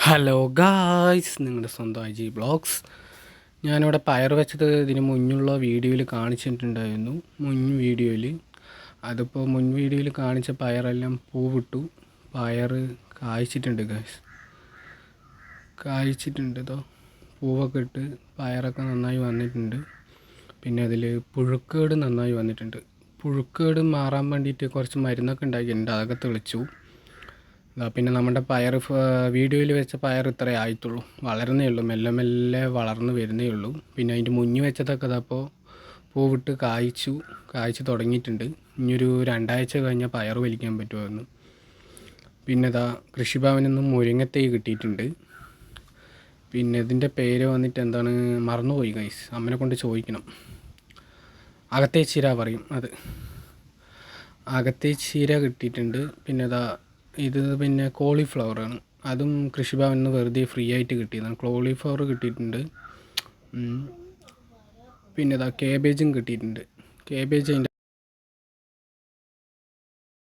Hello guys, നിങ്ങളുടെ സ്വന്തം Aji blogs. ഞാനിവിടെ പയർ വെച്ചത് ഇതിന് മുന്നുള്ള വീഡിയോയിൽ കാണിച്ചിട്ടുണ്ടായിരുന്നു. മുൻ വീഡിയോയിൽ കാണിച്ച പയറെല്ലാം പൂവിട്ടു. പയർ കായ്ച്ചിട്ടുണ്ട് ഗായ്സ്, കായ്ച്ചിട്ടുണ്ട്. പൂവൊക്കെ ഇട്ട് പയറൊക്കെ നന്നായി വന്നിട്ടുണ്ട്. പിന്നെ അതിൽ പുഴുക്കേട് നന്നായി വന്നിട്ടുണ്ട്. പുഴുക്കേട് മാറാൻ വേണ്ടിയിട്ട് കുറച്ച് മരുന്നൊക്കെ ഉണ്ടാക്കിയിട്ടുണ്ട്, അതൊക്കെ തെളിച്ചു. പിന്നെ നമ്മുടെ പയർ വീഡിയോയിൽ വെച്ച പയർ ഇത്രേ ആയിട്ടുള്ളൂ, വളരുന്നേ ഉള്ളൂ, മെല്ലെ മെല്ലെ വളർന്നു വരുന്നേ ഉള്ളൂ. പിന്നെ അതിൻ്റെ മുന്നിൽ വെച്ചതൊക്കെ അതപ്പോൾ പൂവിട്ട് കായ്ച്ചു തുടങ്ങിയിട്ടുണ്ട്. ഇനിയൊരു 2 ആഴ്ച കഴിഞ്ഞാൽ പയർ വലിക്കാൻ പറ്റുമായിരുന്നു. പിന്നെ കൃഷിഭവനിൽ നിന്നും മുരിങ്ങത്തൈ കിട്ടിയിട്ടുണ്ട്. പിന്നെ ഇതിൻ്റെ പേര് വന്നിട്ട് എന്താണ് മറന്നുപോയി ഗൈസ്, അമ്മനെ കൊണ്ട് ചോദിക്കണം. അകത്തേ ചീര പറയും, അത് അകത്തേ ചീര കിട്ടിയിട്ടുണ്ട്. പിന്നെ ഇത് പിന്നെ കോളിഫ്ലവറാണ്, അതും കൃഷിഭവനിൽ നിന്ന് വെറുതെ ഫ്രീ ആയിട്ട് കിട്ടിയതാണ്. കോളിഫ്ലവർ കിട്ടിയിട്ടുണ്ട്. പിന്നെ കേബേജും കിട്ടിയിട്ടുണ്ട്. കേബേജ് അതിൻ്റെ